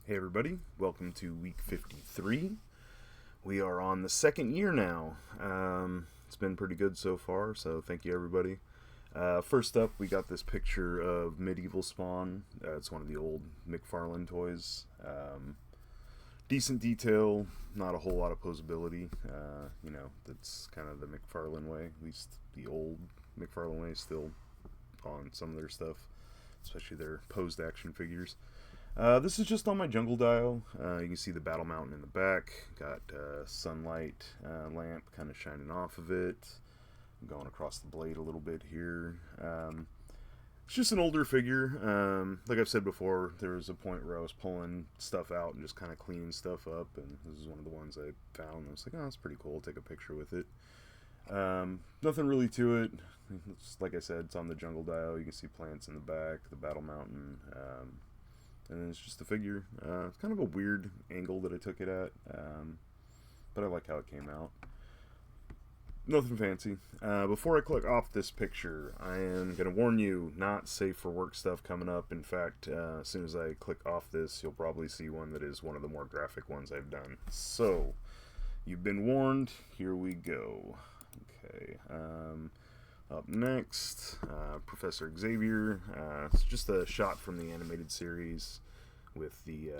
Hey everybody, welcome to week 53. We are on the second year now. It's been pretty good so far, so thank you everybody. First up, we got this picture of Medieval Spawn. It's one of the old McFarlane toys. Decent detail, not a whole lot of posability. That's kind of the McFarlane way. At least the old McFarlane way is still on some of their stuff, especially their posed action figures. This is just on my jungle dial. You can see the battle mountain in the back. Got sunlight lamp kind of shining off of it. I'm going across the blade a little bit here. It's just an older figure. Like I've said before, there was a point where I was pulling stuff out and just kind of cleaning stuff up, and this is one of the ones I found. I was like, oh, that's pretty cool. I'll take a picture with it. Nothing really to it. Like I said, it's on the jungle dial. You can see plants in the back, the battle mountain. And then it's just a figure. It's kind of a weird angle that I took it at, but I like how it came out. Nothing fancy. Before I click off this picture, I am going to warn you, not safe for work stuff coming up. In fact, as soon as I click off this, you'll probably see one that is one of the more graphic ones I've done. So, you've been warned. Here we go. Okay. Up next, Professor Xavier. It's just a shot from the animated series with the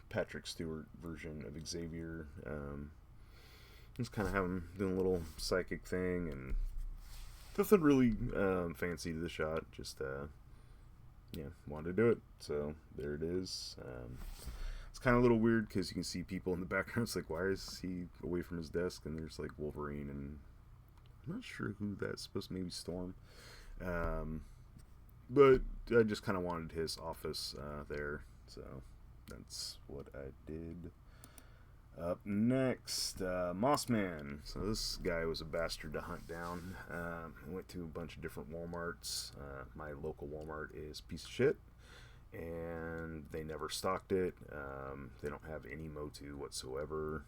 Patrick Stewart version of Xavier. Just kind of have him doing a little psychic thing, and nothing really fancy to the shot. Just, wanted to do it. So there it is. It's kind of a little weird because you can see people in the background. It's like, why is he away from his desk? And there's like Wolverine and I'm not sure who that's supposed to, maybe Storm. But I just kind of wanted his office there. So that's what I did. Up next, Mossman. So this guy was a bastard to hunt down. I went to a bunch of different Walmarts. My local Walmart is a piece of shit. And they never stocked it. They don't have any Motu whatsoever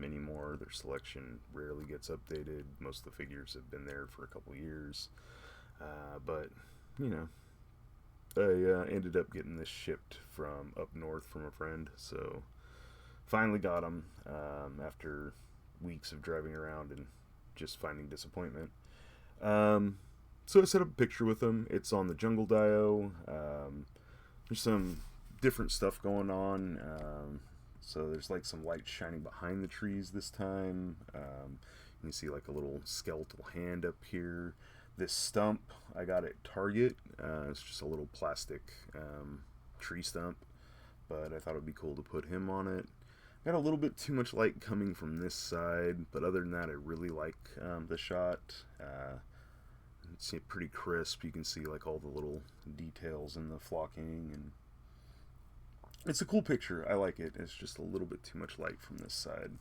anymore. Their selection rarely gets updated. Most of the figures have been there for a couple years. But, I ended up getting this shipped from up north from a friend. So, finally got them after weeks of driving around and just finding disappointment. So I set up a picture with them. It's on the Jungle Dio. There's some different stuff going on. So there's like some light shining behind the trees this time. You can see like a little skeletal hand up here. This stump I got at Target. It's just a little plastic tree stump. But I thought it would be cool to put him on it. Got a little bit too much light coming from this side. But other than that, I really like the shot. It's pretty crisp. You can see like all the little details in the flocking, and it's a cool picture. I like it. It's just a little bit too much light from this side.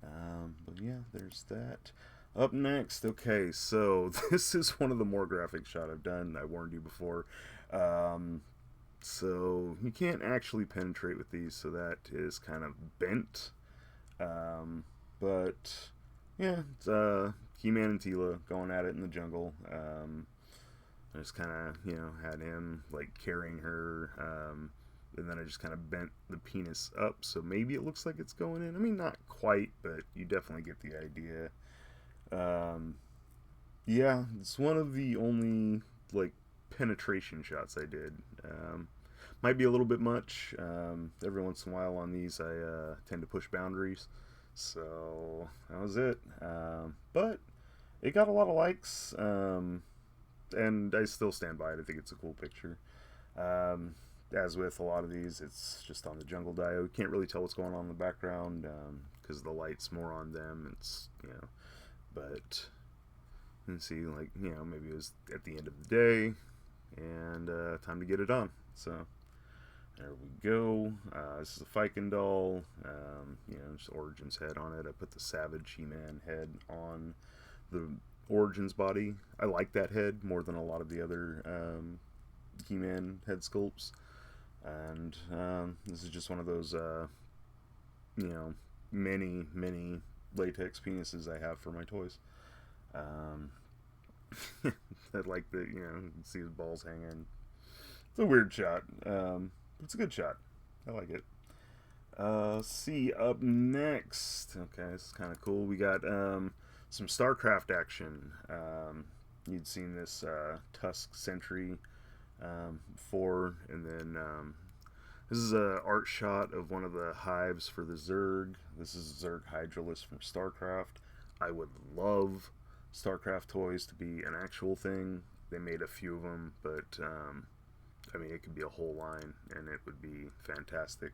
But yeah, there's that. Up next, okay, so this is one of the more graphic shots I've done. I warned you before. So you can't actually penetrate with these, so that is kind of bent. But yeah, it's He-Man and Tila going at it in the jungle. I just kind of, had him like carrying her, and then I just kind of bent the penis up, so maybe it looks like it's going in. I mean, not quite, but you definitely get the idea. Yeah, it's one of the only like penetration shots I did. Might be a little bit much. Every once in a while on these, I tend to push boundaries. So that was it. But it got a lot of likes, and I still stand by it. I think it's a cool picture. As with a lot of these, it's just on the jungle dio. You can't really tell what's going on in the background because the light's more on them. It's but you can see like maybe it was at the end of the day, and time to get it on. So. There we go. This is a Fiken doll. Just Origin's head on it. I put the Savage He-Man head on the Origin's body. I like that head more than a lot of the other He-Man head sculpts. And this is just one of those, many, many latex penises I have for my toys. I like that, you can see his balls hanging. It's a weird shot. It's a good shot. I like it. See, up next. Okay, this is kind of cool. We got some StarCraft action. You'd seen this Tusk Sentry before, and then this is a art shot of one of the hives for the Zerg. This is Zerg Hydralisk from StarCraft. I would love StarCraft toys to be an actual thing. They made a few of them, but I mean, it could be a whole line, and it would be fantastic.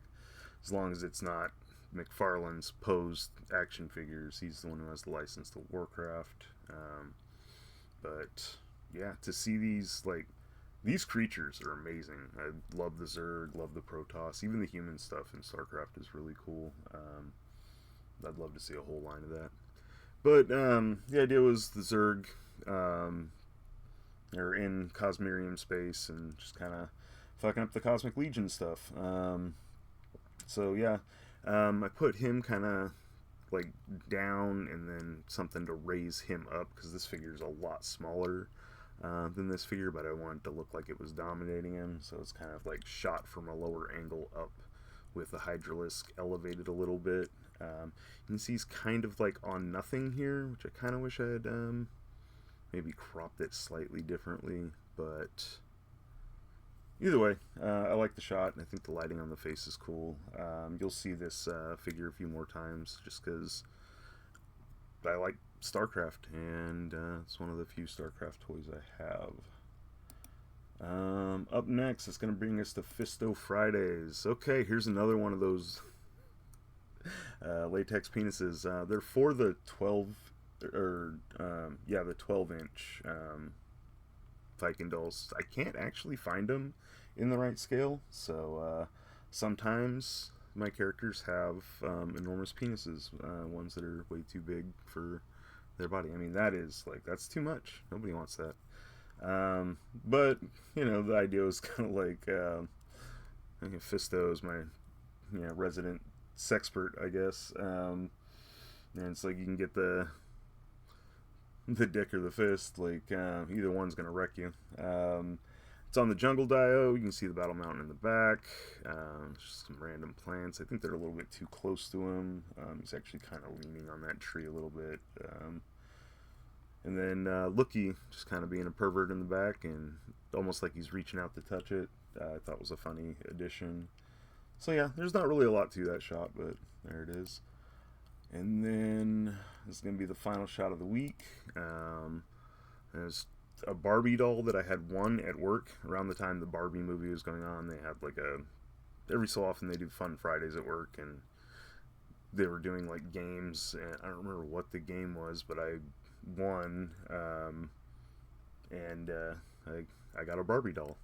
As long as it's not McFarlane's posed action figures. He's the one who has the license to Warcraft. But yeah, to see these, like, these creatures are amazing. I love the Zerg, love the Protoss, even the human stuff in StarCraft is really cool. I'd love to see a whole line of that. But the idea was the Zerg are in Cosmerium space and just kind of fucking up the Cosmic Legion stuff. So yeah, I put him kind of like down and then something to raise him up because this figure is a lot smaller than this figure, but I wanted to look like it was dominating him, so it's kind of like shot from a lower angle up with the Hydralisk elevated a little bit. You can see he's kind of like on nothing here, which I kind of wish I had maybe cropped it slightly differently, but either way, I like the shot, and I think the lighting on the face is cool. You'll see this figure a few more times, just because I like StarCraft, and it's one of the few StarCraft toys I have. Up next, it's going to bring us to Fisto Fridays. Okay, here's another one of those latex penises. They're for the 12, or the 12-inch Viking dolls. I can't actually find them in the right scale, so sometimes my characters have enormous penises, ones that are way too big for their body. I mean, that's too much. Nobody wants that. But you know, the idea was kind of like I think Fisto is my resident sexpert, I guess. And it's like you can get the dick or the fist, like either one's gonna wreck you. It's on the Jungle Dio. You can see the Battle Mountain in the back. Just some random plants. I think they're a little bit too close to him. He's actually kind of leaning on that tree a little bit. And then Lookie just kind of being a pervert in the back and almost like he's reaching out to touch it. I thought was a funny addition. So yeah, there's not really a lot to that shot, but there it is. And then this is going to be the final shot of the week. There's a Barbie doll that I had won at work around the time the Barbie movie was going on. They had like every so often they do Fun Fridays at work, and they were doing like games, and I don't remember what the game was, but I won, and I got a Barbie doll.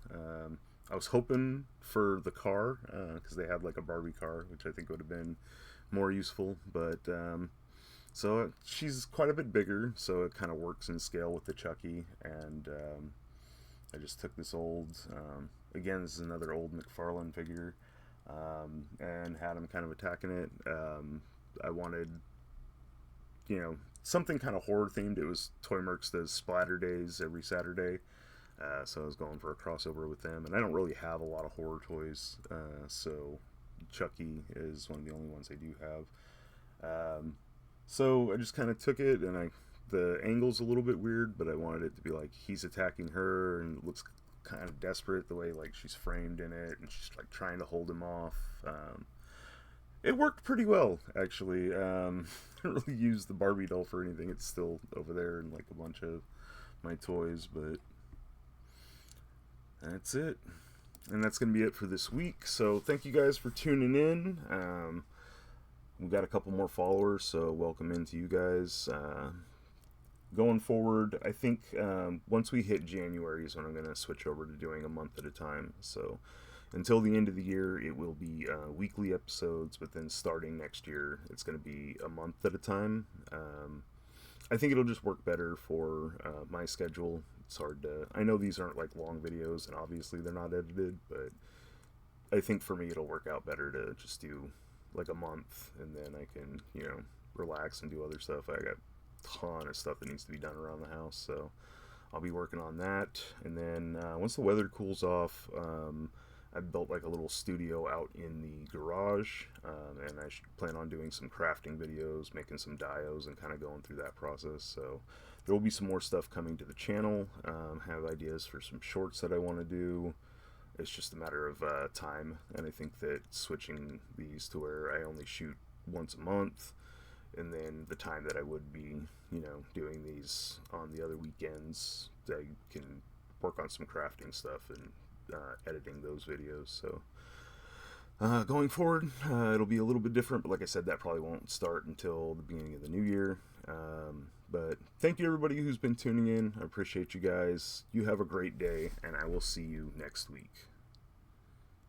I was hoping for the car, because they had like a Barbie car, which I think would have been more useful, but so she's quite a bit bigger, so it kind of works in scale with the Chucky, and I just took this old, again, this is another old McFarlane figure, and had him kind of attacking it. I wanted, something kind of horror themed. It was Toy Mercs does Splatter Days every Saturday, so I was going for a crossover with them, and I don't really have a lot of horror toys, so Chucky is one of the only ones I do have. So I just kind of took it, and the angle's a little bit weird, but I wanted it to be like he's attacking her, and it looks kind of desperate the way like she's framed in it, and she's like trying to hold him off. It worked pretty well, actually. I didn't really use the Barbie doll for anything. It's still over there in like a bunch of my toys, but that's it. And that's going to be it for this week. So thank you guys for tuning in. We've got a couple more followers, so welcome into you guys. Going forward, I think once we hit January is when I'm going to switch over to doing a month at a time. So until the end of the year, it will be weekly episodes, but then starting next year, it's going to be a month at a time. I think it'll just work better for my schedule. It's hard to... I know these aren't like long videos, and obviously they're not edited, but I think for me it'll work out better to just do like a month, and then I can, relax and do other stuff. I got a ton of stuff that needs to be done around the house, so I'll be working on that. And then once the weather cools off, I built like a little studio out in the garage, and I plan on doing some crafting videos, making some dios, and kind of going through that process. So there will be some more stuff coming to the channel. Have ideas for some shorts that I want to do. It's just a matter of time, and I think that switching these to where I only shoot once a month, and then the time that I would be, doing these on the other weekends, I can work on some crafting stuff and editing those videos. So going forward, it'll be a little bit different, but like I said, that probably won't start until the beginning of the new year. But thank you everybody who's been tuning in. I appreciate you guys. You have a great day, and I will see you next week.